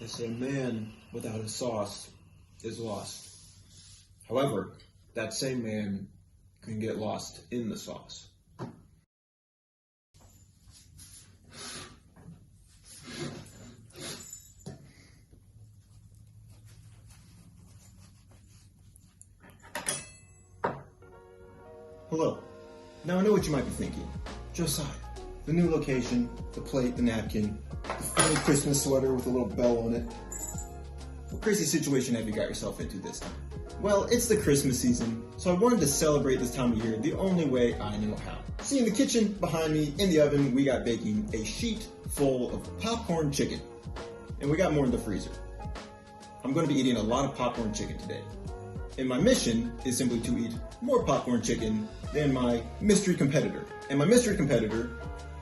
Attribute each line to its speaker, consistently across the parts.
Speaker 1: They say man without a sauce is lost. However, that same man can get lost in the sauce. Hello. Now I know what you might be thinking. Josiah, the new location, the plate, the napkin, the funny Christmas sweater with a little bell on it. What crazy situation have you got yourself into this time? Well, it's the Christmas season, so I wanted to celebrate this time of year the only way I know how. See, in the kitchen behind me, in the oven, we got baking a sheet full of popcorn chicken. And we got more in the freezer. I'm going to be eating a lot of popcorn chicken today. And my mission is simply to eat more popcorn chicken than my mystery competitor. And my mystery competitor,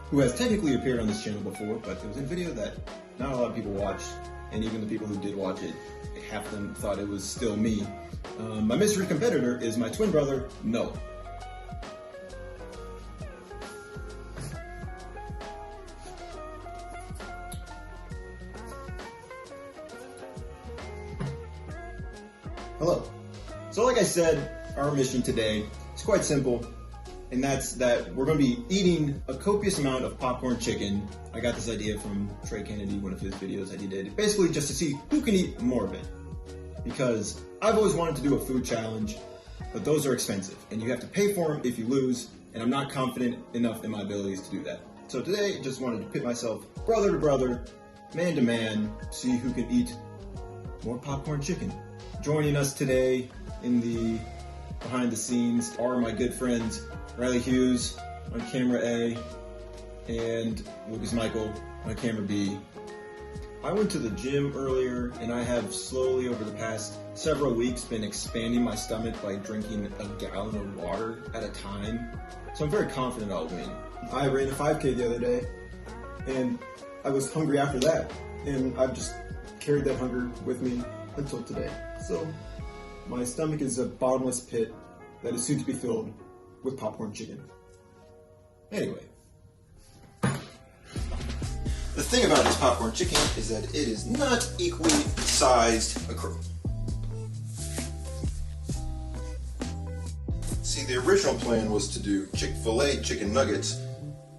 Speaker 1: who has technically appeared on this channel before, but it was a video that not a lot of people watched, and even the people who did watch it, half of them thought it was still me. My mystery competitor is my twin brother, Noah. Hello. So like I said, our mission today is quite simple, and that's that we're going to be eating a copious amount of popcorn chicken. I got this idea from Trey Kennedy, one of his videos that he did, basically just to see who can eat more of it. Because I've always wanted to do a food challenge, but those are expensive, and you have to pay for them if you lose, and I'm not confident enough in my abilities to do that. So today, I just wanted to pit myself brother to brother, man to man, see who can eat more popcorn chicken. Joining us today in the behind the scenes are my good friends Riley Hughes on camera A and Lucas Michael on camera B. I went to the gym earlier, and I have slowly over the past several weeks been expanding my stomach by drinking a gallon of water at a time. So I'm very confident I'll win. I ran a 5K the other day, and I was hungry after that, and I've just carried that hunger with me until today. So my stomach is a bottomless pit that is soon to be filled with popcorn chicken. Anyway. The thing about this popcorn chicken is that it is not equally sized across. See, the original plan was to do Chick-fil-A chicken nuggets,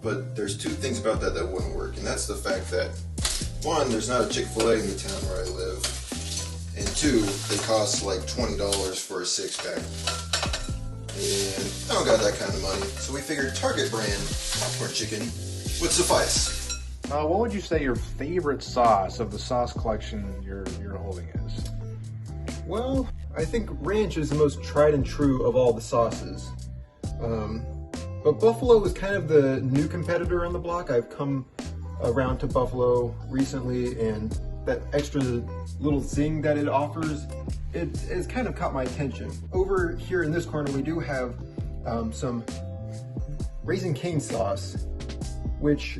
Speaker 1: but there's two things about that wouldn't work, and that's the fact that, one, there's not a Chick-fil-A in the town where I live, and two, they cost like $20 for a six-pack. And I don't got that kind of money, so we figured Target brand popcorn chicken would suffice.
Speaker 2: What would you say your favorite sauce of the sauce collection you're holding is?
Speaker 1: Well, I think ranch is the most tried and true of all the sauces. But Buffalo is kind of the new competitor on the block. I've come around to Buffalo recently, and that extra little zing that it offers, it has kind of caught my attention. Over here in this corner, we do have some Raising Cane sauce, which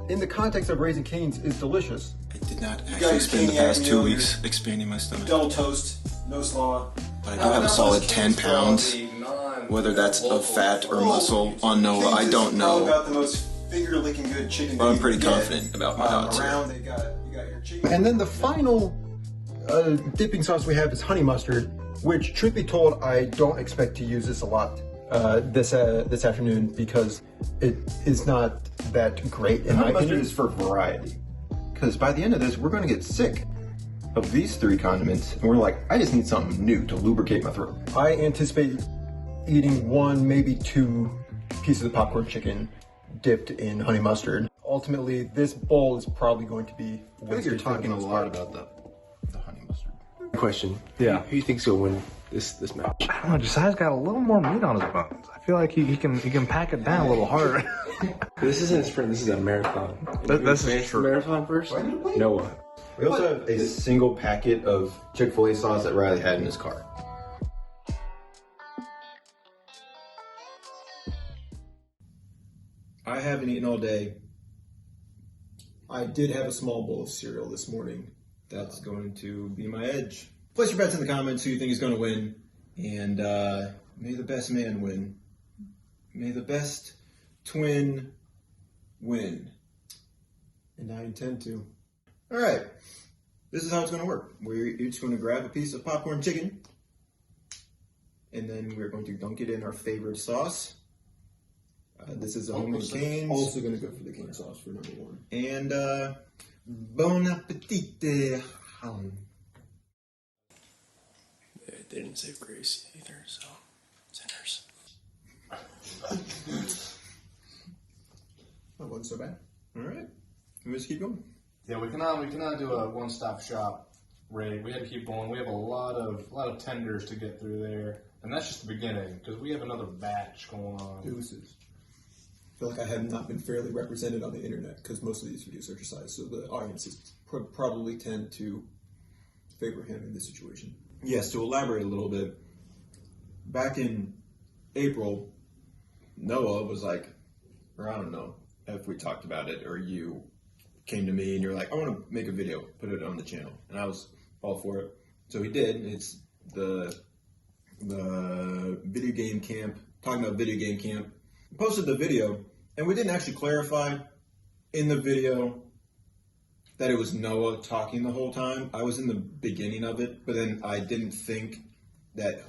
Speaker 1: in the context of Raising Cane's is delicious.
Speaker 3: I did not actually spend the past 2 weeks expanding my stomach.
Speaker 1: Double toast, no slaw.
Speaker 3: But I do have a solid 10 pounds. Whether that's of fat or muscle on Noah, I don't know.
Speaker 1: About the most finger-licking good chicken.
Speaker 3: But I'm pretty confident about my odds.
Speaker 1: Around, you got your chicken. And then the final dipping sauce we have is honey mustard, which, truth be told, I don't expect to use this a lot this afternoon because it is not that great. And honey mustard is for variety, because by the end of this, we're going to get sick of these three condiments, and we're like, I just need something new to lubricate my throat. I anticipate eating one, maybe two pieces of popcorn chicken dipped in honey mustard. Ultimately, this bowl is probably going to be.
Speaker 4: I think you're talking a lot about the honey mustard.
Speaker 2: Question. Yeah.
Speaker 4: Who do you think's gonna win this match?
Speaker 2: I don't know. Josiah's got a little more meat on his bones. I feel like he can pack it down a little harder.
Speaker 4: This isn't a sprint. This is a marathon.
Speaker 2: This is true.
Speaker 4: Marathon first. Noah.
Speaker 1: We also have a single packet of Chick-fil-A sauce that Riley had in his car. I haven't eaten all day. I did have a small bowl of cereal this morning. That's going to be my edge. Place your bets in the comments who you think is going to win. And may the best man win. May the best twin win. And I intend to. All right. this is how it's going to work. We're each going to grab a piece of popcorn chicken, and then we're going to dunk it in our favorite sauce. This is a homemade Cane's.
Speaker 5: Also going to go for the Cane sauce for number one.
Speaker 1: And bon appetit.
Speaker 4: They didn't save grace either, so sinners.
Speaker 1: That wasn't so bad. All right, let's keep going.
Speaker 2: Yeah, we cannot do a one-stop shop raid. We had to keep going. We have a lot of tenders to get through there, and that's just the beginning because we have another batch going on.
Speaker 5: Deuces. I feel like I have not been fairly represented on the internet because most of these videos are just sized, so the audiences probably tend to favor him in this situation.
Speaker 1: Yes, to elaborate a little bit, back in April, Noah was like, or I don't know if we talked about it or you came to me and you're like, I want to make a video, put it on the channel. And I was all for it. So he did. It's the video game camp, talking about video game camp. Posted the video, and we didn't actually clarify in the video that it was Noah talking the whole time. I was in the beginning of it, but then I didn't think that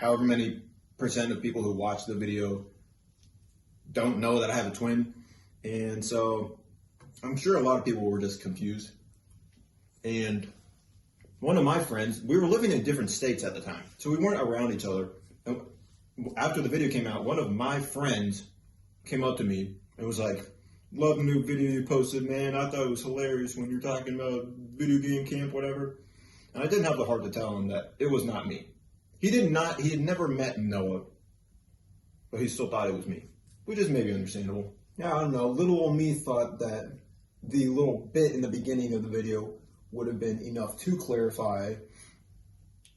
Speaker 1: however many % of people who watch the video don't know that I have a twin. And so I'm sure a lot of people were just confused. And one of my friends, we were living in different states at the time, so we weren't around each other. And after the video came out, one of my friends came up to me and was like, love the new video you posted, man. I thought it was hilarious when you're talking about video game camp, whatever. And I didn't have the heart to tell him that it was not me. He had never met Noah, but he still thought it was me, which is maybe understandable.
Speaker 5: Yeah, I don't know. Little old me thought that the little bit in the beginning of the video would have been enough to clarify,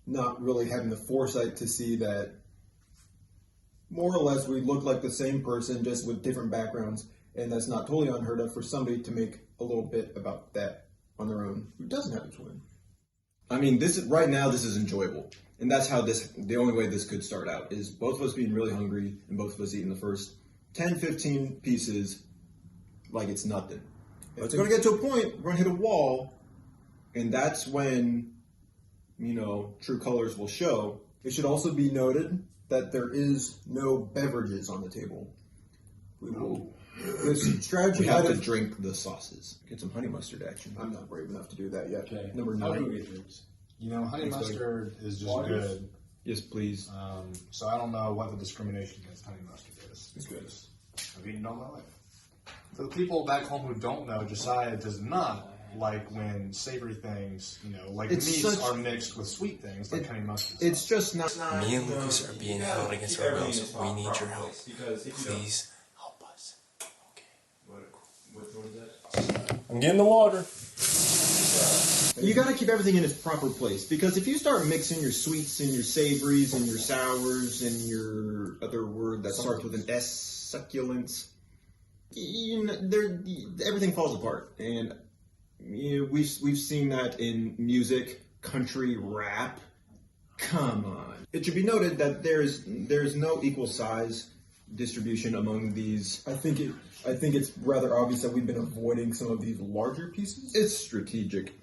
Speaker 5: not really having the foresight to see that more or less we look like the same person, just with different backgrounds, and that's not totally unheard of for somebody to make a little bit about that on their own who doesn't have a twin.
Speaker 1: I mean, right now this is enjoyable, and that's how the only way this could start out is both of us being really hungry and both of us eating the first 10, 15 pieces like it's nothing. But it's going to get to a point, we're going to hit a wall, and that's when, true colors will show.
Speaker 5: It should also be noted that there is no beverages on the table. We will. This strategy
Speaker 1: We have to drink the sauces. Get some honey mustard action.
Speaker 5: I'm not brave enough to do that yet.
Speaker 2: Okay.
Speaker 5: Number
Speaker 2: I'll go
Speaker 5: 9.
Speaker 2: get drinks. Honey mustard is just
Speaker 5: Waters?
Speaker 2: good.
Speaker 1: Yes, please.
Speaker 2: So I don't know what the discrimination against honey mustard is.
Speaker 5: It's good.
Speaker 2: I've eaten all my life. For the people back home who don't know, Josiah does not like when savory things, like meats are mixed with sweet things, like honey mustard.
Speaker 1: It's just not.
Speaker 4: Me and Lucas are being held against our wills. We need your help. Please help us. Okay. I'm getting the water.
Speaker 1: You got to keep everything in its proper place, because if you start mixing your sweets and your savories and your sours and your other word that starts with an S, succulents, everything falls apart. And we've seen that in music, country, rap. Come on. It should be noted that there's no equal size distribution among these.
Speaker 5: I think it's rather obvious that we've been avoiding some of these larger pieces.
Speaker 1: It's strategic,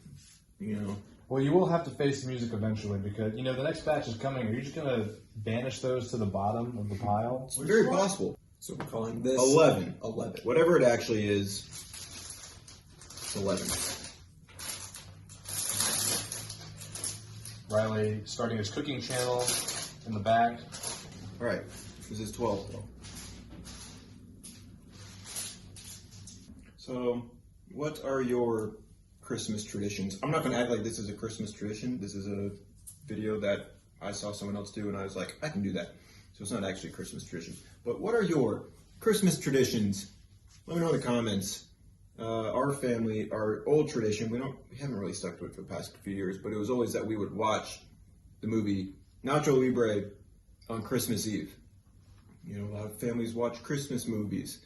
Speaker 2: Well, you will have to face the music eventually because, the next batch is coming. Are you just going to banish those to the bottom of the pile?
Speaker 1: It's very possible.
Speaker 5: So we're calling this
Speaker 1: 11.
Speaker 5: 11.
Speaker 1: Whatever it actually is, it's 11.
Speaker 2: Riley starting his cooking channel in the back.
Speaker 1: All right, this is 12 though. So, what are your Christmas traditions? I'm not going to act like this is a Christmas tradition. This is a video that I saw someone else do, and I was like, I can do that. So it's not actually a Christmas tradition. But what are your Christmas traditions? Let me know in the comments. Our family, our old tradition, we haven't really stuck to it for the past few years, but it was always that we would watch the movie Nacho Libre on Christmas Eve. A lot of families watch Christmas movies.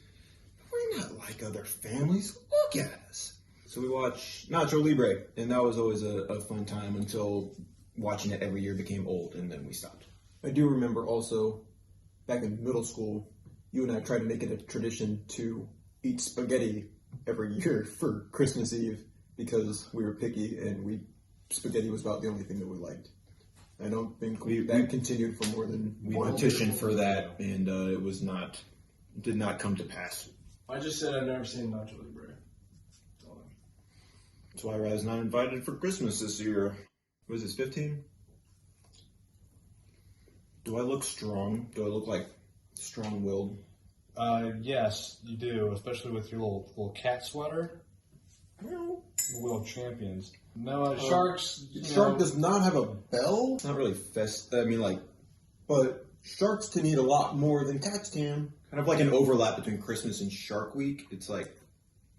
Speaker 1: We're not like other families. Look at us. So we watch Nacho Libre, and that was always a fun time until watching it every year became old, and then we stopped.
Speaker 5: I do remember also, back in middle school, you and I tried to make it a tradition to eat spaghetti every year for Christmas Eve because we were picky and spaghetti was about the only thing that we liked. I don't think that continued for more than
Speaker 1: we petitioned for that, and it did not come to pass.
Speaker 2: I just said I've never seen Nacho Libre.
Speaker 1: That's why I was not invited for Christmas this year. Was this 15? Do I look strong? Do I look like strong-willed?
Speaker 2: Yes, you do, especially with your little cat sweater. Little champions. No, Sharks.
Speaker 5: Shark does not have a bell.
Speaker 1: It's not really
Speaker 5: but sharks can eat a lot more than cats can.
Speaker 1: kind of like an overlap between Christmas and Shark Week. It's like,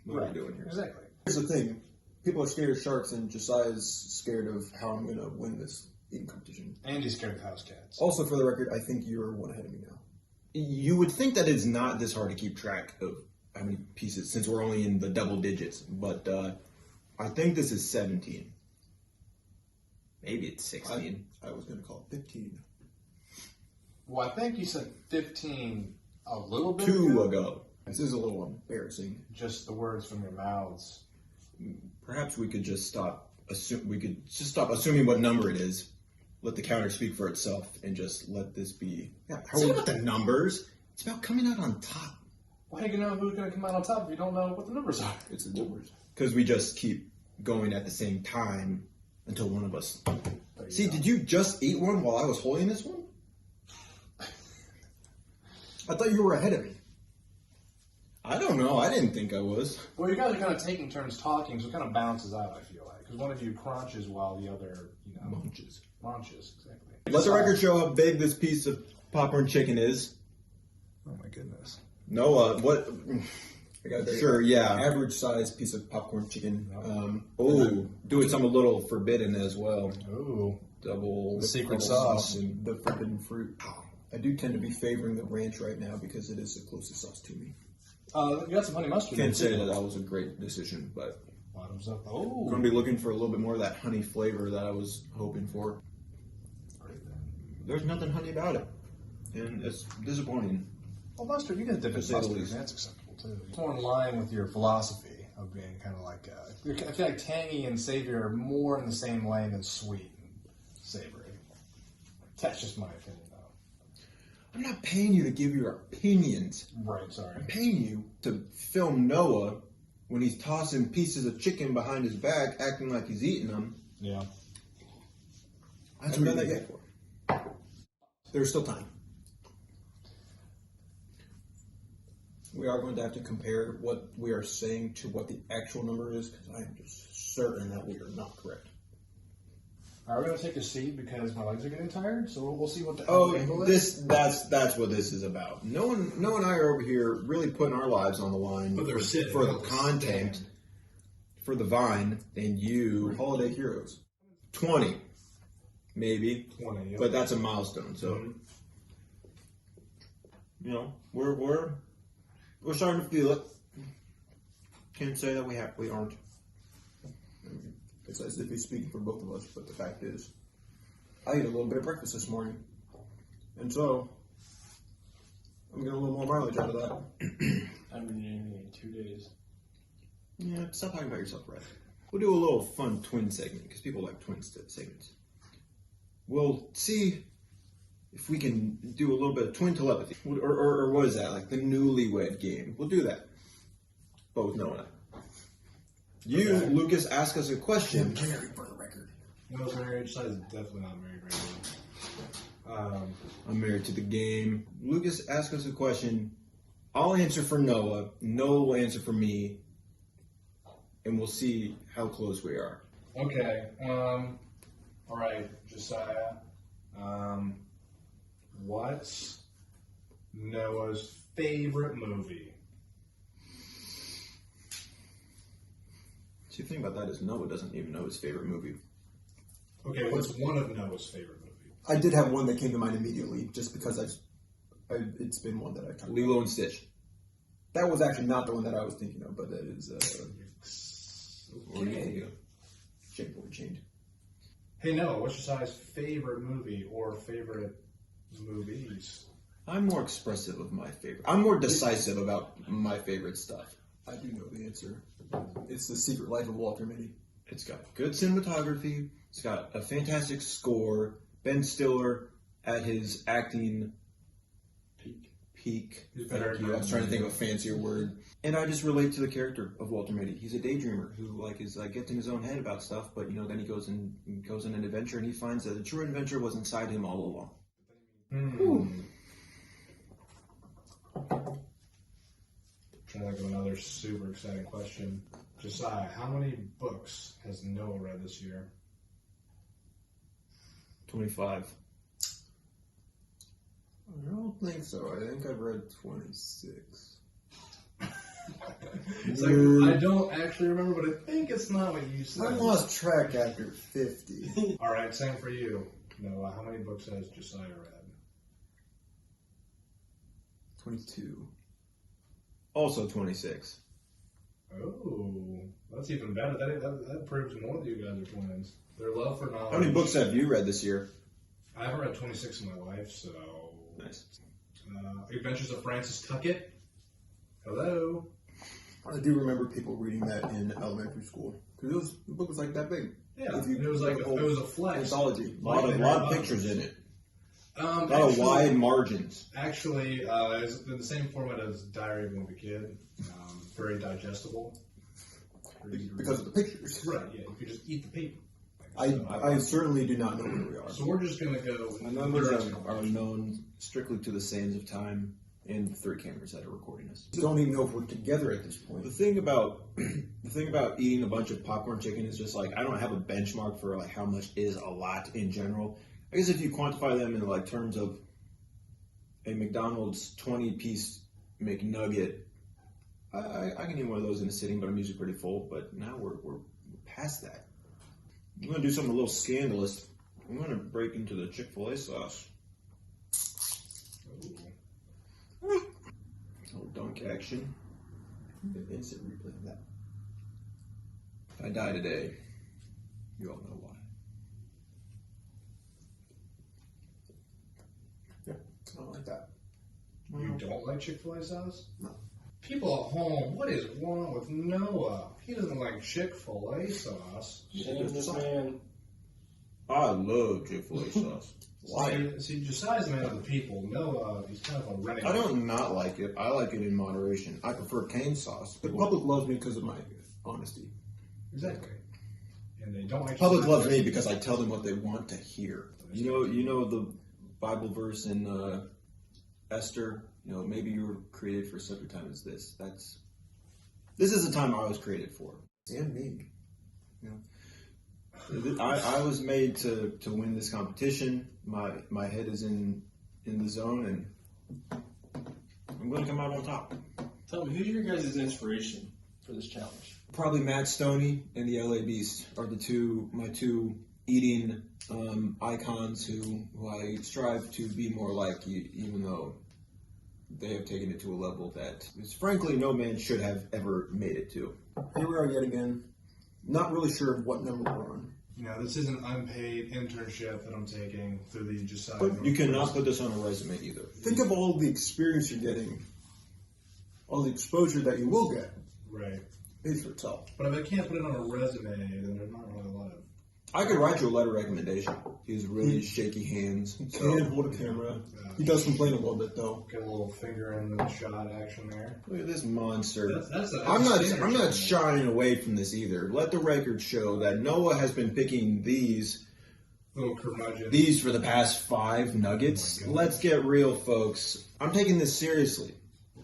Speaker 1: what are we doing here?
Speaker 2: Exactly.
Speaker 5: Here's the thing. People are scared of sharks, and Josiah's scared of how I'm going to win this eating competition.
Speaker 2: And he's scared of house cats.
Speaker 5: Also, for the record, I think you're one ahead of me now.
Speaker 1: You would think that it's not this hard to keep track of how many pieces, since we're only in the double digits, but I think this is 17. Maybe it's 16.
Speaker 5: I was going to call it 15.
Speaker 2: Well, I think you said 15 a little bit
Speaker 1: ago.
Speaker 5: This is a little embarrassing.
Speaker 2: Just the words from your mouths.
Speaker 1: Perhaps we could just stop. We could just stop assuming what number it is. Let the counter speak for itself, and just let this be. Yeah, it's not about the numbers. It's about coming out on top.
Speaker 2: Why do you know who's going to come out on top if you don't know what the numbers are?
Speaker 5: It's the numbers.
Speaker 1: Because we just keep going at the same time until one of us. See, did you just eat one while I was holding this one?
Speaker 5: I thought you were ahead of me.
Speaker 1: I don't know. I didn't think I was.
Speaker 2: Well, you guys are kind of taking turns talking, so it kind of balances out, I feel like. Because one of you crunches while the other,
Speaker 1: Munches.
Speaker 2: Munches, exactly.
Speaker 1: Let the record show how big this piece of popcorn chicken is.
Speaker 2: Oh, my goodness.
Speaker 1: Noah, what? Sure, yeah.
Speaker 5: Average size piece of popcorn chicken.
Speaker 1: Do it something a little forbidden as well.
Speaker 2: Ooh.
Speaker 1: The
Speaker 2: secret sauce.
Speaker 5: And the forbidden fruit. I do tend to be favoring the ranch right now because it is the closest sauce to me.
Speaker 2: You got some honey mustard.
Speaker 1: Can't say that was a great decision, but
Speaker 2: Bottoms up. Oh.
Speaker 1: I'm going to be looking for a little bit more of that honey flavor that I was hoping for. There's nothing honey about it, and it's disappointing.
Speaker 2: Well, mustard, you can dip in mustard. That's acceptable too. It's more in line with your philosophy of being kind of like. I feel like tangy and savory are more in the same lane than sweet and savory. That's just my opinion, though.
Speaker 1: I'm not paying you to give your opinions.
Speaker 2: Right. Sorry.
Speaker 1: I'm paying you to film Noah when he's tossing pieces of chicken behind his back, acting like he's eating them.
Speaker 2: Yeah.
Speaker 1: That's
Speaker 5: I've
Speaker 1: what
Speaker 5: done
Speaker 1: you
Speaker 5: that
Speaker 1: get
Speaker 5: yet. There's still time. We are going to have to compare what we are saying to what the actual number is, because I am just certain that we are not correct.
Speaker 2: All right, we're going to take a seat because my legs are getting tired, so we'll see what the angle is.
Speaker 1: That's what this is about. Noah and I are over here really putting our lives on the line for the content, for the Vine, and you.
Speaker 5: We're holiday heroes.
Speaker 1: 20, maybe.
Speaker 2: 20, yep.
Speaker 1: But that's a milestone. So, we're starting to feel it. Can't say that we aren't.
Speaker 5: It's as if he's speaking for both of us, but the fact is, I ate a little bit of breakfast this morning, and so I'm getting a little more mileage out of that.
Speaker 2: I've been eating in 2 days.
Speaker 1: Yeah, stop talking about yourself, Brad. We'll do a little fun twin segment, because people like twin segments. We'll see if we can do a little bit of twin telepathy. Or what is that, like the newlywed game. We'll do that. Both Noah and I. You, okay. Lucas, ask us a question.
Speaker 5: I'm married, for the record.
Speaker 2: No, marriage size is definitely not married right now.
Speaker 1: I'm married to the game. Lucas, ask us a question. I'll answer for Noah. Noah will answer for me. And we'll see how close we are.
Speaker 2: Okay. All right, Josiah. What's Noah's favorite movie?
Speaker 1: See, the thing about that is Noah doesn't even know his favorite movie.
Speaker 2: Okay, what's one of Noah's favorite movies?
Speaker 5: I did have one that came to mind immediately, just because it's been one that I talked about.
Speaker 1: Lilo and Stitch.
Speaker 5: That was actually not the one that I was thinking of, but that is...
Speaker 1: What do you think of?
Speaker 5: Chained.
Speaker 2: Hey, Noah, what's Josiah's favorite movie or favorite movies?
Speaker 1: I'm more expressive of my favorite. I'm more decisive about my favorite stuff.
Speaker 5: I do know the answer. It's The Secret Life of Walter Mitty.
Speaker 1: It's got good cinematography. It's got a fantastic score. Ben Stiller at his acting peak. Thank you. I was trying to think of a fancier word. And I just relate to the character of Walter Mitty. He's a daydreamer who gets in his own head about stuff, but then he goes on an adventure and he finds that the true adventure was inside him all along.
Speaker 2: Trying to think of another super exciting question. Josiah, how many books has Noah read this year?
Speaker 1: 25.
Speaker 5: I don't think so. I think I've read 26.
Speaker 2: It's like, I don't actually remember, but I think it's not what you said.
Speaker 5: I lost track after 50.
Speaker 2: All right, same for you. Noah, how many books has Josiah read?
Speaker 5: 22.
Speaker 1: Also 26.
Speaker 2: Oh, that's even better. That proves more that you guys are twins. Their love for knowledge.
Speaker 1: How many books have you read this year?
Speaker 2: I haven't read 26 in my life, so...
Speaker 1: Nice.
Speaker 2: Adventures of Francis Tuckett. Hello.
Speaker 5: I do remember people reading that in elementary school. Because the book was like that big.
Speaker 2: Yeah,
Speaker 5: If you
Speaker 2: it was like
Speaker 5: look at
Speaker 2: it was a flex.
Speaker 5: Anthology.
Speaker 1: A lot of pictures in it. A lot of
Speaker 2: Actually-
Speaker 1: wide margins.
Speaker 2: Actually, it's in the same format as Diary of a Wimpy Kid. Very digestible.
Speaker 5: Because of the pictures.
Speaker 2: Right, yeah, you could just eat the paper.
Speaker 5: I certainly do not know where we are.
Speaker 2: So we're just going to go...
Speaker 1: My numbers are known strictly to the sands of time and the 3 cameras that are recording us.
Speaker 5: Don't even know if we're together at this point.
Speaker 1: The thing about eating a bunch of popcorn chicken is just I don't have a benchmark for how much is a lot in general. I guess if you quantify them in terms of a McDonald's 20-piece McNugget, I can eat one of those in a sitting, but I'm usually pretty full. But now we're past that. I'm going to do something a little scandalous. I'm going to break into the Chick-fil-A sauce. Little dunk action. An instant replay of that. If I die today, you all know why.
Speaker 5: Yeah, I don't like that.
Speaker 2: You don't like Chick-fil-A sauce?
Speaker 5: No.
Speaker 2: People at home, what is wrong with Noah? He doesn't like Chick-fil-A sauce.
Speaker 4: Shame this man.
Speaker 1: I love Chick-fil-A sauce.
Speaker 2: Why? See, Josiah's a man of the people. Noah, he's kind of a renegade.
Speaker 1: I don't not like it. I like it in moderation. I prefer cane sauce.
Speaker 5: The public loves me because of my honesty.
Speaker 2: Exactly. And they don't like
Speaker 1: Public
Speaker 2: Josiah.
Speaker 1: loves me because I tell them what they want to hear. You know the Bible verse in Esther. Maybe you were created for such a time as this. This is the time I was created for.
Speaker 5: And me.
Speaker 1: I was made to win this competition. My head is in the zone, and I'm going to come out on top.
Speaker 4: Tell me, who's your guys' inspiration for this challenge?
Speaker 1: Probably Matt Stoney and the LA Beast are my two eating icons who I strive to be more like, even though they have taken it to a level that is frankly no man should have ever made it to.
Speaker 5: Here we are yet again. Not really sure what number we're on.
Speaker 2: This is an unpaid internship that I'm taking through the Josiah.
Speaker 1: But you cannot put this on a resume either.
Speaker 5: Think of all the experience you're getting, all the exposure that you will get.
Speaker 2: Right.
Speaker 5: Pays for itself.
Speaker 2: But if I can't put it on a resume, then there's not really a lot of...
Speaker 1: I could write you a letter of recommendation. He has really shaky hands. So.
Speaker 5: And hold a camera. He does complain a little bit though.
Speaker 2: Get a little finger in the shot action there.
Speaker 1: Look at this monster.
Speaker 2: That's
Speaker 1: I'm not shying away from this either. Let the record show that Noah has been picking these
Speaker 2: Little curmudgeon.
Speaker 1: for the past 5 nuggets. Let's get real, folks. I'm taking this seriously.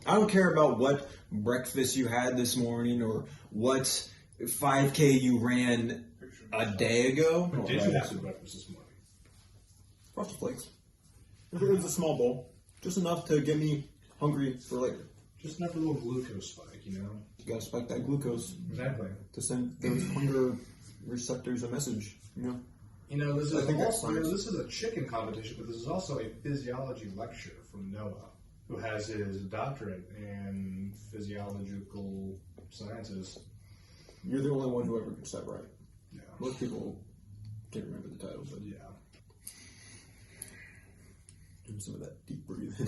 Speaker 1: I don't care about what breakfast you had this morning or what 5K you ran a day ago.
Speaker 2: Did you have some breakfast this morning?
Speaker 5: Frosted Flakes. It was a small bowl. Just enough to get me hungry for later.
Speaker 2: Just enough for a little glucose spike,
Speaker 5: You gotta spike that glucose
Speaker 2: Exactly.
Speaker 5: to send those hunger receptors a message.
Speaker 2: This
Speaker 5: I
Speaker 2: is
Speaker 5: think that's
Speaker 2: also,
Speaker 5: science.
Speaker 2: this is a chicken competition, but this is also a physiology lecture from Noah, who has his doctorate in physiological sciences.
Speaker 5: You're the only one who ever gets that right.
Speaker 2: Yeah.
Speaker 5: Most people can't remember the title, but
Speaker 2: Yeah.
Speaker 5: doing some of that deep breathing.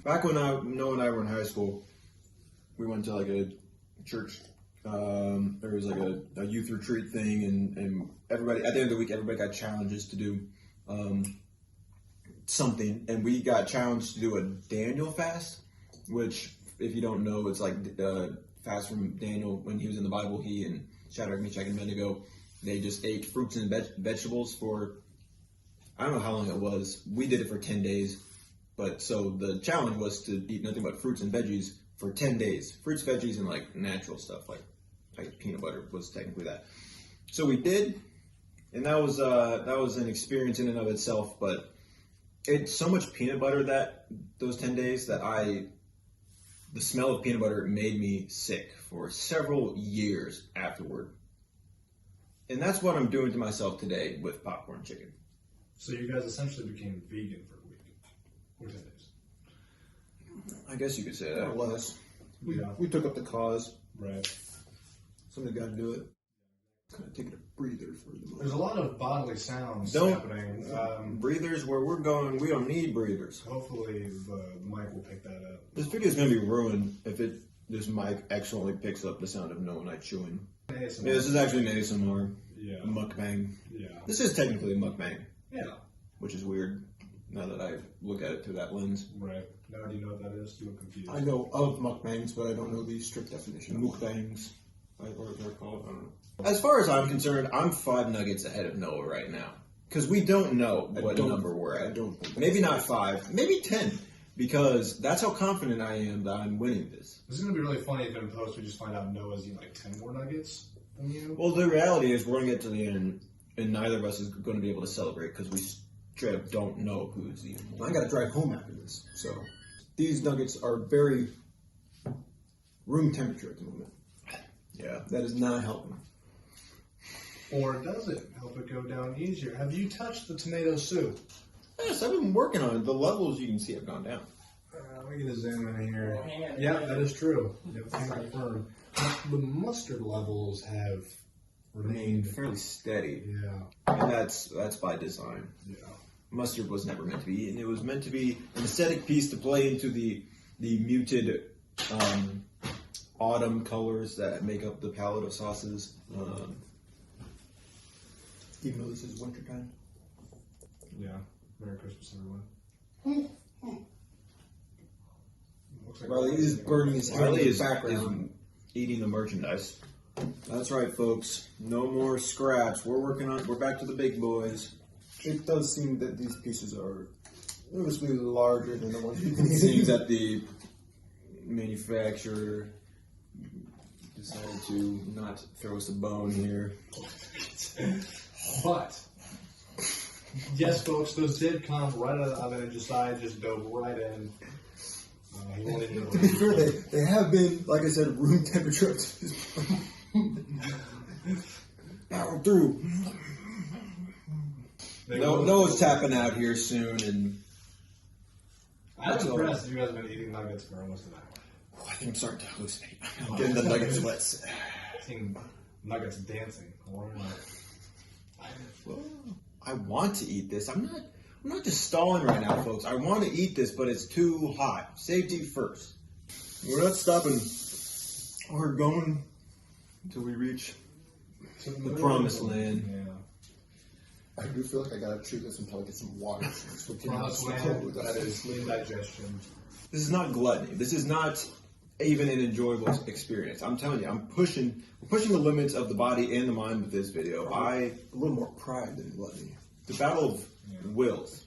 Speaker 1: Back when Noah and I were in high school, we went to like a church. There was like a youth retreat thing, and everybody at the end of the week, everybody got challenges to do something, and we got challenged to do a Daniel fast, which, if you don't know, it's like fast from Daniel when he was in the Bible. He and Shadrach, Meshach, and Abednego, they just ate fruits and vegetables for, I don't know how long it was. We did it for 10 days, but so the challenge was to eat nothing but fruits and veggies for 10 days. Fruits, veggies, and like natural stuff, like peanut butter was technically that. So we did, and that was an experience in and of itself, but it's so much peanut butter those 10 days that the smell of peanut butter made me sick for several years afterward. And that's what I'm doing to myself today with popcorn chicken.
Speaker 2: So you guys essentially became vegan for a week, or 10 days.
Speaker 1: I guess you could say that.
Speaker 5: More or less. We took up the cause.
Speaker 2: Right.
Speaker 5: Somebody's got to do it. Kind of taking a breather for the moment.
Speaker 2: There's a lot of bodily sounds
Speaker 1: Don't-
Speaker 2: happening.
Speaker 1: Breathers, where we're going, we don't need breathers.
Speaker 2: Hopefully the mic will pick that up.
Speaker 1: This video is going to be ruined if this mic accidentally picks up the sound of Noah and I chewing.
Speaker 2: ASMR.
Speaker 1: Yeah, this is actually an ASMR.
Speaker 2: Yeah.
Speaker 1: A mukbang.
Speaker 2: Yeah.
Speaker 1: This is technically a mukbang,
Speaker 2: Yeah.
Speaker 1: which is weird now that I look at it through that lens.
Speaker 2: Right. Now do you know what that is? You look confused.
Speaker 5: I know of mukbangs, but I don't know the strict definition.
Speaker 1: Mukbangs, or they're called. I don't know. As far as I'm concerned, I'm 5 nuggets ahead of Noah right now. Because we don't know what number we're at.
Speaker 5: I don't think
Speaker 1: Maybe not 5, maybe 10. Because that's how confident I am that I'm winning this.
Speaker 2: This is going to be really funny if in post we just find out Noah's eating like 10 more nuggets than you.
Speaker 1: Well, the reality is we're going to get to the end, and neither of us is going to be able to celebrate because we straight up don't know who's eating more.
Speaker 5: I got to drive home after this, so these nuggets are very room temperature at the moment.
Speaker 1: Yeah.
Speaker 5: That is not helping.
Speaker 2: Or does it help it go down easier? Have you touched the tomato soup?
Speaker 1: Yes, I've been working on it. The levels you can see have gone down.
Speaker 2: Let me get a zoom in here. Yeah, that is true. Yep, can confirm. The mustard levels have remained.
Speaker 1: Fairly steady.
Speaker 2: Yeah,
Speaker 1: And that's by design.
Speaker 2: yeah.
Speaker 1: Mustard was never meant to be eaten. It was meant to be an aesthetic piece to play into the muted autumn colors that make up the palette of sauces.
Speaker 5: Even though this is wintertime.
Speaker 2: Yeah. Merry Christmas, everyone. Looks like
Speaker 5: Riley is burning his hair in
Speaker 1: Riley
Speaker 5: the
Speaker 1: is
Speaker 5: background.
Speaker 1: eating the merchandise. That's right, folks. No more scraps. We're back to the big boys.
Speaker 5: It does seem that these pieces are noticeably larger than the ones we've been
Speaker 1: It
Speaker 5: eating.
Speaker 1: seems that the manufacturer decided to not throw us a bone here.
Speaker 2: But, yes, folks, those did come right out of the oven and just dove right in. He won't even
Speaker 5: To be fair, they have been, like I said, room temperature up to this point. Power through.
Speaker 1: Noah's tapping out here soon, and
Speaker 2: I'm impressed that you guys have been eating nuggets for almost an hour.
Speaker 1: I think I'm starting to hallucinate. I'm getting the nugget sweats.
Speaker 2: Seeing nuggets dancing.
Speaker 1: I want to eat this. I'm not just stalling right now, folks. I want to eat this, but it's too hot. Safety first. We're not stopping. We're going until we reach the promised land.
Speaker 2: Yeah.
Speaker 5: I do feel like I gotta chew this until I get some water. So
Speaker 2: Promised land, that is lean digestion.
Speaker 1: This is not gluttony. This is not even an enjoyable experience. I'm telling you, we're pushing the limits of the body and the mind with this video.
Speaker 5: a little more pride than gluttony.
Speaker 1: The battle of wills.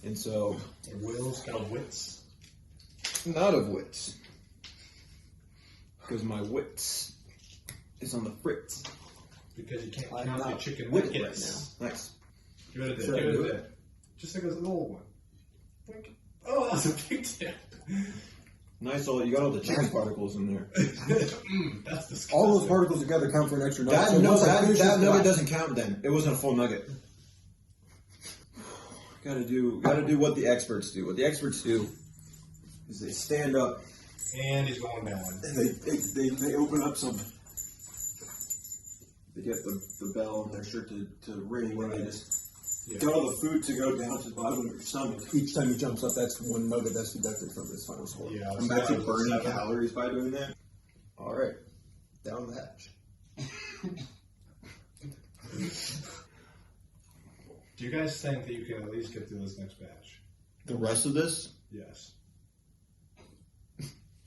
Speaker 1: And so,
Speaker 2: Will's got wits.
Speaker 1: not of wits. Because my wits is on the fritz.
Speaker 2: Because you can't
Speaker 5: I'm
Speaker 2: count
Speaker 5: not
Speaker 2: your chicken
Speaker 5: with it
Speaker 2: nuggets.
Speaker 5: right
Speaker 1: Nice.
Speaker 2: Give it a dip.
Speaker 5: Should I
Speaker 2: Give it
Speaker 5: do
Speaker 2: a
Speaker 5: it?
Speaker 2: dip. Just like it was an old one. Like, oh, that was a big dip.
Speaker 1: Nice. You got all the chicken particles in there.
Speaker 2: That's disgusting.
Speaker 5: All those particles together count for an extra nugget. So
Speaker 1: That
Speaker 5: once I finish
Speaker 1: nugget
Speaker 5: this glass-
Speaker 1: doesn't count then. It wasn't a full nugget. Gotta do what the experts do. What the experts do is they stand up
Speaker 2: And he's going down.
Speaker 1: and they open up some. They get the bell on their shirt to ring when they just get all the food to go down to the bottom of your stomach.
Speaker 5: Each time he jumps up, that's one nugget that's deducted from his final score.
Speaker 2: Yeah,
Speaker 1: I'm
Speaker 2: so
Speaker 1: actually
Speaker 2: that was
Speaker 1: burning
Speaker 2: 7.
Speaker 1: calories by doing that.
Speaker 5: All right, down the hatch.
Speaker 2: Do you guys think that you can at least get through this next batch?
Speaker 1: The rest of this?
Speaker 2: Yes.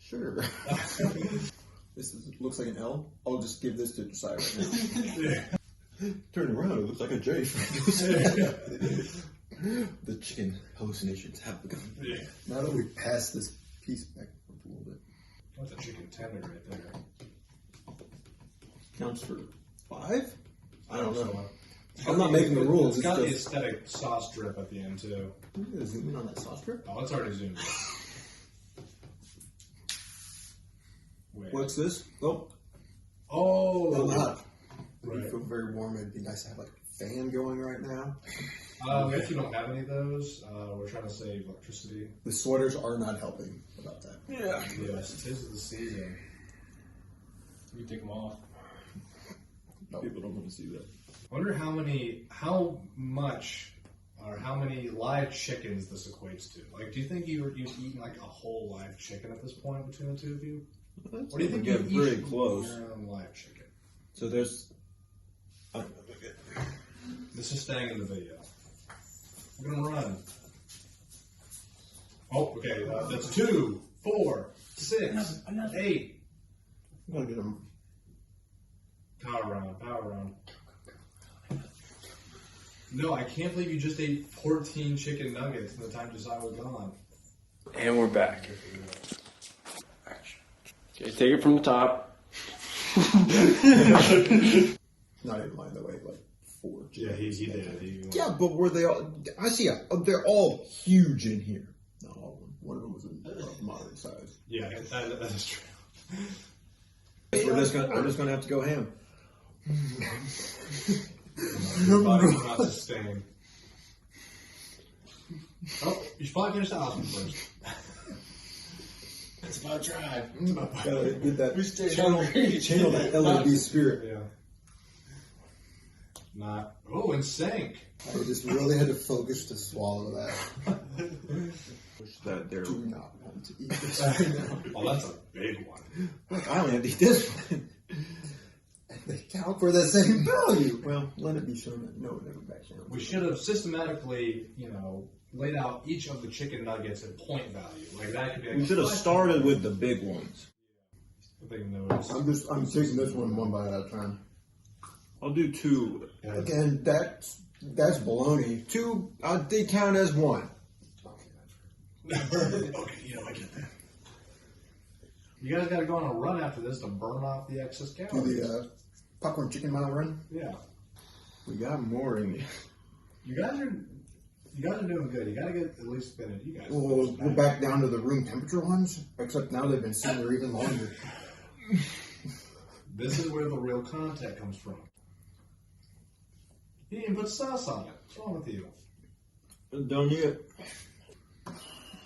Speaker 5: Sure. Looks like an L. I'll just give this to Josiah right now.
Speaker 2: Yeah.
Speaker 1: Turn around, it looks like a J. The chicken hallucinations have begun.
Speaker 2: Yeah.
Speaker 5: Now that we pass this piece back a little bit.
Speaker 2: That's a chicken tender right there.
Speaker 5: Counts for 5? I don't know.
Speaker 2: It's
Speaker 5: I'm not making the rules.
Speaker 2: It's got the
Speaker 5: just...
Speaker 2: aesthetic sauce drip at the end too.
Speaker 5: I'm gonna zoom in on that sauce strip.
Speaker 2: Oh, it's already zoomed in. Wait.
Speaker 5: What's this? Oh,
Speaker 2: Oh,
Speaker 5: hot.
Speaker 2: right.
Speaker 5: I feel very warm. It'd be nice to have like a fan going right now.
Speaker 2: We actually don't have any of those. We're trying to save electricity.
Speaker 5: The sweaters are not helping about that.
Speaker 1: Yeah.
Speaker 2: Yes, it is the season. We take them off.
Speaker 1: People don't want to see that.
Speaker 2: I wonder how much, or how many live chickens this equates to. Like, do you think you've eaten like a whole live chicken at this point between the two of you? What do you think
Speaker 1: get
Speaker 2: you
Speaker 1: pretty
Speaker 2: each
Speaker 1: close?
Speaker 2: your own live chicken?
Speaker 1: So there's. I don't know.
Speaker 2: This is staying in the video. I'm gonna run. Oh, okay. That's 2, 4, 6, 8.
Speaker 5: I'm gonna get them.
Speaker 2: Power round. No, I can't believe you just ate 14 chicken nuggets in the time Josiah was gone.
Speaker 4: And we're back. Okay, take it from the top.
Speaker 5: Not even mind the way, like 4.
Speaker 2: Yeah, he did.
Speaker 5: Yeah, but were they all? I see. They're all huge in here. Not all of them. One of them was a moderate size.
Speaker 2: Yeah, that is true.
Speaker 1: I'm just gonna have to go ham.
Speaker 2: Your body cannot sustain. Oh, you should probably finish the hospital first.
Speaker 4: It's about drive.
Speaker 5: Gotta get that channel that LOD spirit.
Speaker 2: Yeah. Not. Oh, in sync.
Speaker 5: I just really had to focus to swallow that.
Speaker 1: That they're.
Speaker 5: Do not want to eat this right now.
Speaker 2: Oh, that's a big one.
Speaker 1: Look, I only have to eat this one.
Speaker 5: They count for the same value. Well, let it be shown that no one ever backs down.
Speaker 2: We should have systematically, laid out each of the chicken nuggets at point value. Like that could be. Like
Speaker 1: We should have started with the big ones.
Speaker 2: Big notice.
Speaker 5: I'm taking this one bite at a time.
Speaker 1: I'll do 2.
Speaker 5: Again, that's baloney. 2, they count as 1.
Speaker 2: Okay, I get that. You guys got to go on a run after this to burn off the excess
Speaker 5: Do
Speaker 2: calories.
Speaker 5: the popcorn chicken mile run.
Speaker 2: Yeah.
Speaker 1: We got more in here.
Speaker 2: You guys are doing good. You got to get at least spin it. You guys.
Speaker 5: Well, we're back down to the room temperature ones, except now they've been sitting there even longer.
Speaker 2: This is where the real content comes from. You didn't even put sauce on it. What's wrong with you?
Speaker 1: Don't eat it.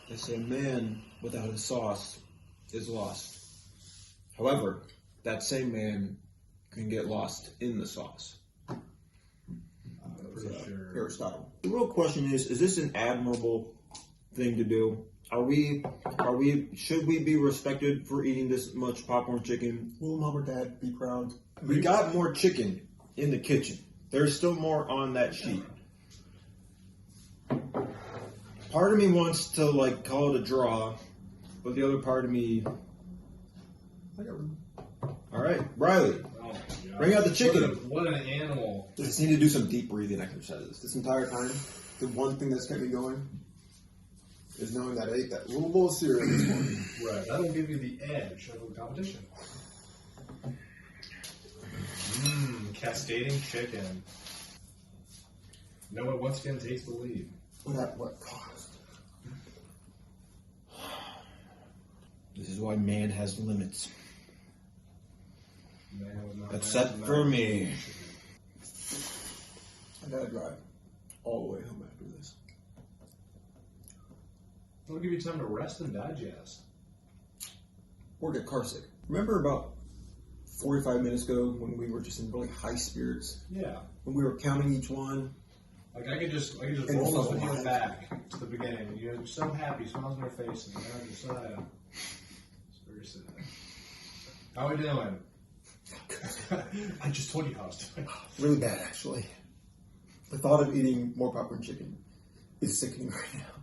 Speaker 1: They say man without a sauce is lost. However, that same man can get lost in the sauce.
Speaker 2: Pretty sure.
Speaker 5: Aristotle.
Speaker 1: The real question is this an admirable thing to do? Should we be respected for eating this much popcorn chicken?
Speaker 5: Will mom or dad be proud?
Speaker 1: We got more chicken in the kitchen. There's still more on that sheet. Part of me wants to call it a draw, but the other part of me,
Speaker 5: I got room.
Speaker 1: all right, Riley,
Speaker 2: Oh my God.
Speaker 1: bring out the chicken.
Speaker 2: What an animal.
Speaker 5: I just need to do some deep breathing exercises. This entire time, the one thing that's kept me going is knowing that I ate that little bowl of cereal this morning.
Speaker 2: Right. That'll give you the edge of the competition. Cascading chicken. No one once again takes the lead.
Speaker 5: What cost?
Speaker 1: This is why man has limits.
Speaker 2: Man was not
Speaker 1: Except for me.
Speaker 5: I gotta drive all the way home after this.
Speaker 2: It'll give you time to rest and digest.
Speaker 5: Or get car sick. Remember about 45 minutes ago when we were just in really high spirits?
Speaker 2: Yeah.
Speaker 5: When we were counting each one?
Speaker 2: Like I could just
Speaker 5: And
Speaker 2: roll
Speaker 5: the
Speaker 2: this video
Speaker 5: light.
Speaker 2: back to the beginning. You're so happy, smiles on your face, and now you're sad. It's very sad. How are we doing? I just told you how I was doing.
Speaker 5: Really bad, actually. The thought of eating more popcorn chicken is sickening right now.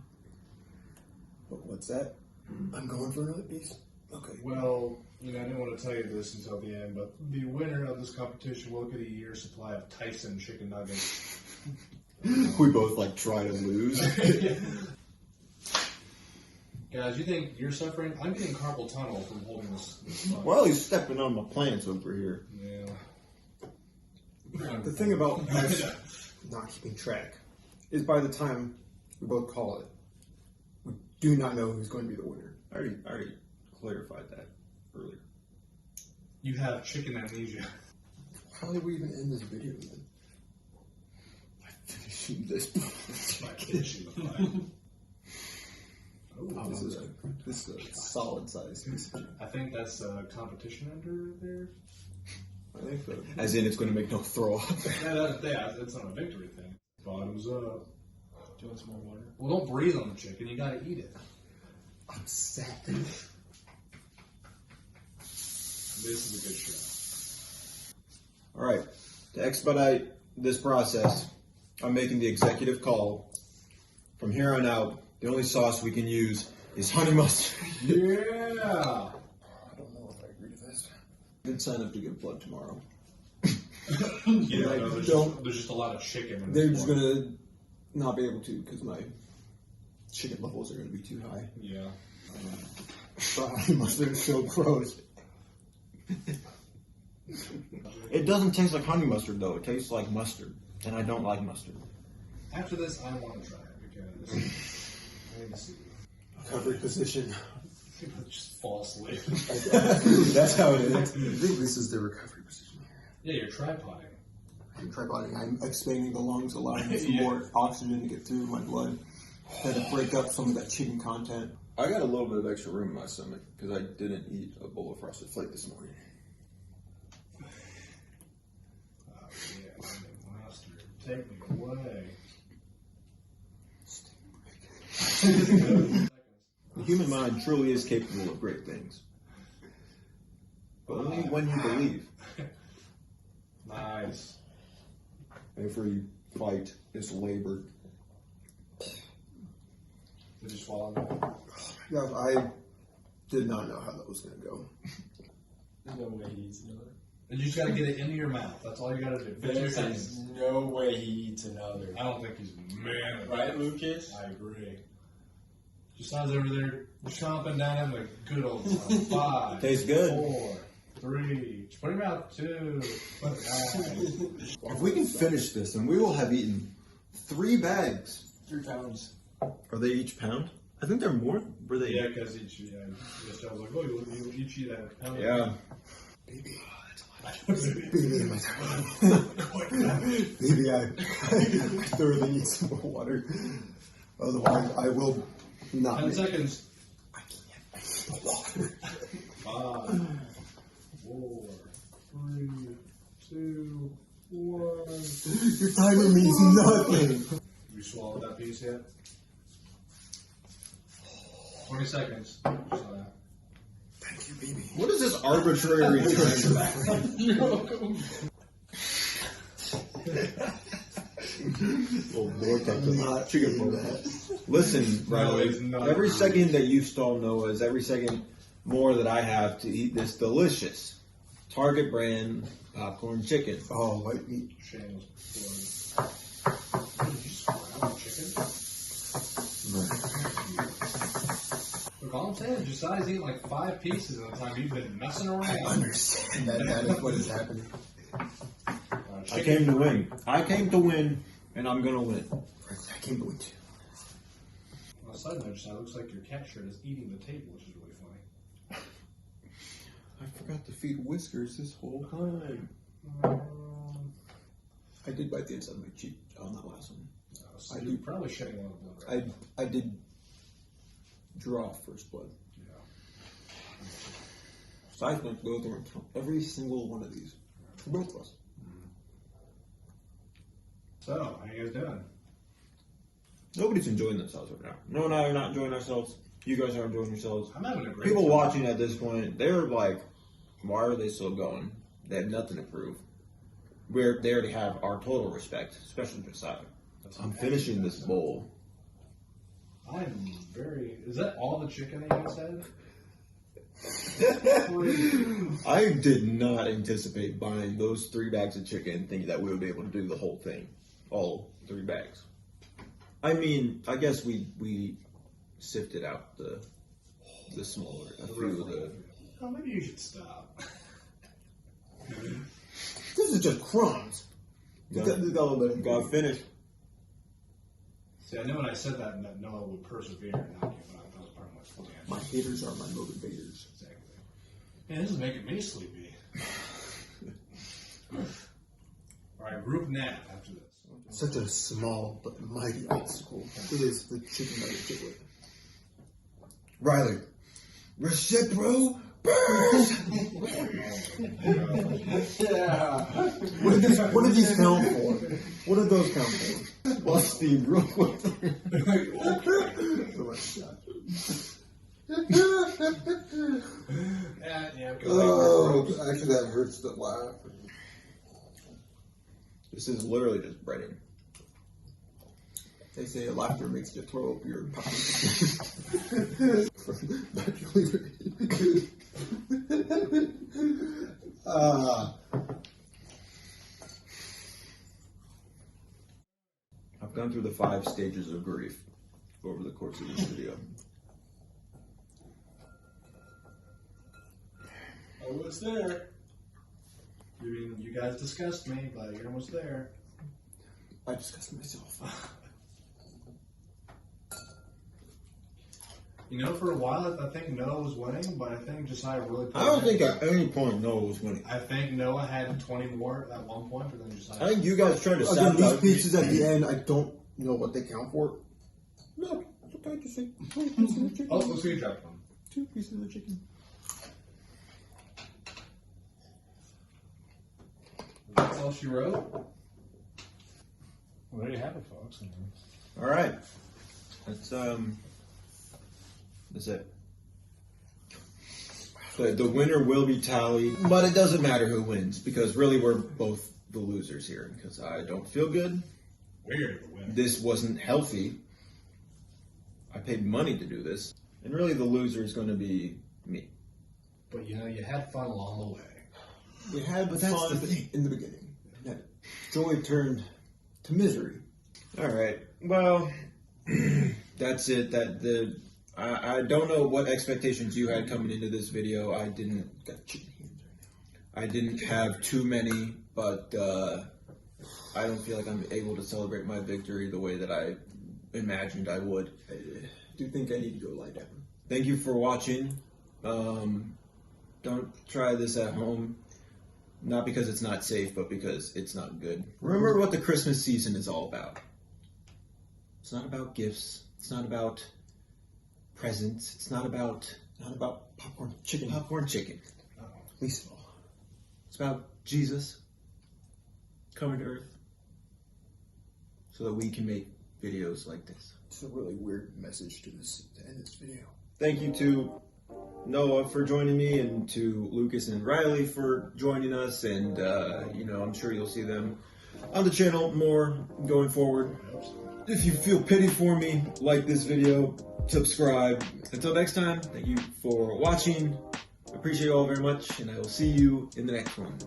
Speaker 5: But what's that? I'm going for another piece. Okay.
Speaker 2: Well, I didn't want to tell you this until the end, but the winner of this competition will get a year's supply of Tyson chicken nuggets.
Speaker 5: We both try to lose.
Speaker 2: Guys, you think you're suffering? I'm getting carpal tunnel from holding this sponge.
Speaker 1: Well, he's stepping on my plants over here.
Speaker 2: Yeah.
Speaker 5: The thing about us not keeping track is by the time we both call it, we do not know who's going to be the winner.
Speaker 1: I already clarified that earlier.
Speaker 2: You have chicken amnesia.
Speaker 5: How did we even end this video then? By finishing this.
Speaker 2: By finishing the pie.
Speaker 5: Oh, this is a solid size piece of chicken.
Speaker 2: I think that's a competition under there.
Speaker 5: I think so.
Speaker 1: As in, it's going to make no throw up.
Speaker 2: Yeah, it's not a victory thing. Bottoms up. Do you want some more water? Well, don't breathe on the chicken. You gotta eat it.
Speaker 5: I'm sad.
Speaker 2: This is a good show.
Speaker 1: All right. To expedite this process, I'm making the executive call. From here on out, the only sauce we can use is honey mustard.
Speaker 2: Yeah.
Speaker 5: I don't know if I agree to this.
Speaker 1: Good sign up to give blood tomorrow.
Speaker 2: Yeah,
Speaker 5: I
Speaker 2: no, there's
Speaker 5: don't-
Speaker 2: just a lot of chicken. In
Speaker 5: They're
Speaker 2: this
Speaker 5: just
Speaker 2: one.
Speaker 5: going to not be able to because my chicken levels are going to be too high.
Speaker 2: Yeah.
Speaker 5: The honey mustard is so gross.
Speaker 1: It doesn't taste like honey mustard, though. It tastes like mustard. And I don't like mustard.
Speaker 2: After this, I want to try it because I need to see.
Speaker 5: Recovery position.
Speaker 2: Just fall asleep.
Speaker 5: That's how it is. I think this is the recovery position here.
Speaker 2: Yeah, you're tripoding.
Speaker 5: I'm tripoding. I'm expanding the lungs, allowing some
Speaker 2: Yeah.
Speaker 5: more oxygen to get through my blood. Had to break up some of that chicken content.
Speaker 1: I got a little bit of extra room in my stomach because I didn't eat a bowl of Frosted Flake this morning.
Speaker 2: Oh, yeah, mustard. Take me away.
Speaker 1: The human mind truly is capable of great things. But only when you believe.
Speaker 2: Nice.
Speaker 1: Every fight is labored.
Speaker 2: Did you swallow that?
Speaker 5: Yeah, I did not know how that was going to go.
Speaker 4: There's no way he eats another.
Speaker 2: And you just gotta get it into your mouth. That's all you gotta do. 15 seconds.
Speaker 4: no way he eats another.
Speaker 2: I don't think he's man.
Speaker 4: Right, Lucas?
Speaker 2: I agree. Just sounds over there chomping down in the good old time. 5.
Speaker 1: Tastes good.
Speaker 2: 4, 3. Just put him out. 2. Put it out.
Speaker 1: If we can finish this, then we will have eaten 3 bags.
Speaker 4: 3 pounds.
Speaker 1: Are they each pound? I think they're more. Were they?
Speaker 2: Yeah, because each. Yeah, I was like, oh, you each eat that. Pound.
Speaker 1: Yeah.
Speaker 5: Baby.
Speaker 2: Baby.
Speaker 5: Baby, my Baby, I thoroughly need some more water. Otherwise, I will not
Speaker 2: 10
Speaker 5: make
Speaker 2: seconds.
Speaker 5: I can't. I need the water.
Speaker 2: 5, 4, 3, 2, 1.
Speaker 5: Your timer means nothing.
Speaker 2: You swallowed that piece yet? 20 seconds. Just like that.
Speaker 5: Thank you, baby.
Speaker 1: What is this arbitrary time? Oh, Lord,
Speaker 5: Not
Speaker 1: chicken
Speaker 5: doing
Speaker 1: bowl.
Speaker 5: that.
Speaker 1: Listen,
Speaker 2: No,
Speaker 1: Riley,
Speaker 2: it's not.
Speaker 1: every second that you stall Noah is every second more that I have to eat this delicious Target brand popcorn chicken.
Speaker 5: Oh, white meat.
Speaker 2: Shameless plug. Did you swallow the chicken? Look, all I'm saying is Josiah's eating like 5 pieces in the time you've been messing
Speaker 5: I
Speaker 2: around.
Speaker 5: understand that. That is what is happening.
Speaker 1: I came to win. I came to win, and I'm gonna win.
Speaker 5: I came to win too.
Speaker 2: On a side note, Josiah, it looks like your cat shirt is eating the table, which is really funny.
Speaker 1: I forgot to feed Whiskers this whole time.
Speaker 5: I did bite the inside of my cheek on that last one.
Speaker 2: So
Speaker 5: I
Speaker 2: you're
Speaker 5: do.
Speaker 2: probably shedding a lot of blood, right?
Speaker 5: I did draw first blood.
Speaker 2: Yeah.
Speaker 5: So I have to go through and count every single one of these for both of us.
Speaker 2: So, how you guys doing?
Speaker 1: Nobody's enjoying themselves right now. No and I are not enjoying ourselves. You guys are enjoying yourselves.
Speaker 2: I'm having a great
Speaker 1: People
Speaker 2: time.
Speaker 1: watching at this point, they're like, Why are they still going? They have nothing to prove. They already have our total respect, especially Josiah. I'm finishing this bowl.
Speaker 2: I'm very... Is that all the chicken that you guys had?
Speaker 1: I did not anticipate buying those 3 bags of chicken thinking that we would be able to do the whole thing. All 3 bags. I mean, I guess we sifted out the smaller, a few of the...
Speaker 2: Oh, maybe you should stop.
Speaker 5: This is just crumbs.
Speaker 1: Got finished.
Speaker 2: See, I know when I said that Noah would persevere and not give up. That was part of my plan.
Speaker 5: My haters are my motivators.
Speaker 2: Exactly. Man, this is making me sleepy. Alright, group nap after this.
Speaker 5: Such a small but mighty obstacle. It is the chicken nugget chiclet. Riley, Recipro burst!
Speaker 2: Yeah.
Speaker 5: What did these count for? What did those count for? Let's see real quick. Oh, actually, that hurts to laugh.
Speaker 1: This is literally just breading.
Speaker 5: They say laughter makes you throw up your pocket.
Speaker 1: I've gone through the 5 stages of grief over the course of this video.
Speaker 2: Oh, it's there. I mean, you guys discussed me, but you're almost there.
Speaker 5: I discussed myself.
Speaker 2: You know, for a while, I think Noah was winning, but I think Josiah really...
Speaker 1: I don't think at any point Noah was winning.
Speaker 2: I think Noah had 20 more at one point, but then Josiah...
Speaker 1: I think you guys tried to
Speaker 5: Again,
Speaker 1: sabotage
Speaker 5: these pieces at the end, I don't know what they count for. No, it's okay to say 2 pieces of chicken.
Speaker 2: Oh, let's see you drop one.
Speaker 5: 2 pieces of chicken.
Speaker 2: That's all she wrote. Well, there you have it, folks.
Speaker 1: All right, that's it. The winner will be tallied, but it doesn't matter who wins because really we're both the losers here because I don't feel good.
Speaker 2: We're the winner.
Speaker 1: This wasn't healthy. I paid money to do this, and really the loser is going to be me.
Speaker 2: But you know, you had fun along the way.
Speaker 5: We had
Speaker 1: But that's
Speaker 5: fun
Speaker 1: the thing.
Speaker 5: in the beginning. That joy turned to misery.
Speaker 1: All right. Well, that's it. I don't know what expectations you had coming into this video. I didn't have too many, but I don't feel like I'm able to celebrate my victory the way that I imagined I would.
Speaker 5: I do think I need to go lie down.
Speaker 1: Thank you for watching. Don't try this at home. Not because it's not safe, but because it's not good. Remember what the Christmas season is all about. It's not about gifts. It's not about presents. It's not about
Speaker 5: popcorn chicken.
Speaker 1: popcorn chicken.
Speaker 5: Least of all.
Speaker 1: It's about Jesus coming to earth so that we can make videos like this.
Speaker 5: It's a really weird message to end this video.
Speaker 1: Thank you to Noah for joining me and to Lucas and Riley for joining us, and I'm sure you'll see them on the channel more going forward. If you feel pity for me, like this video, subscribe. Until next time, thank you for watching. I appreciate you all very much, and I will see you in the next one.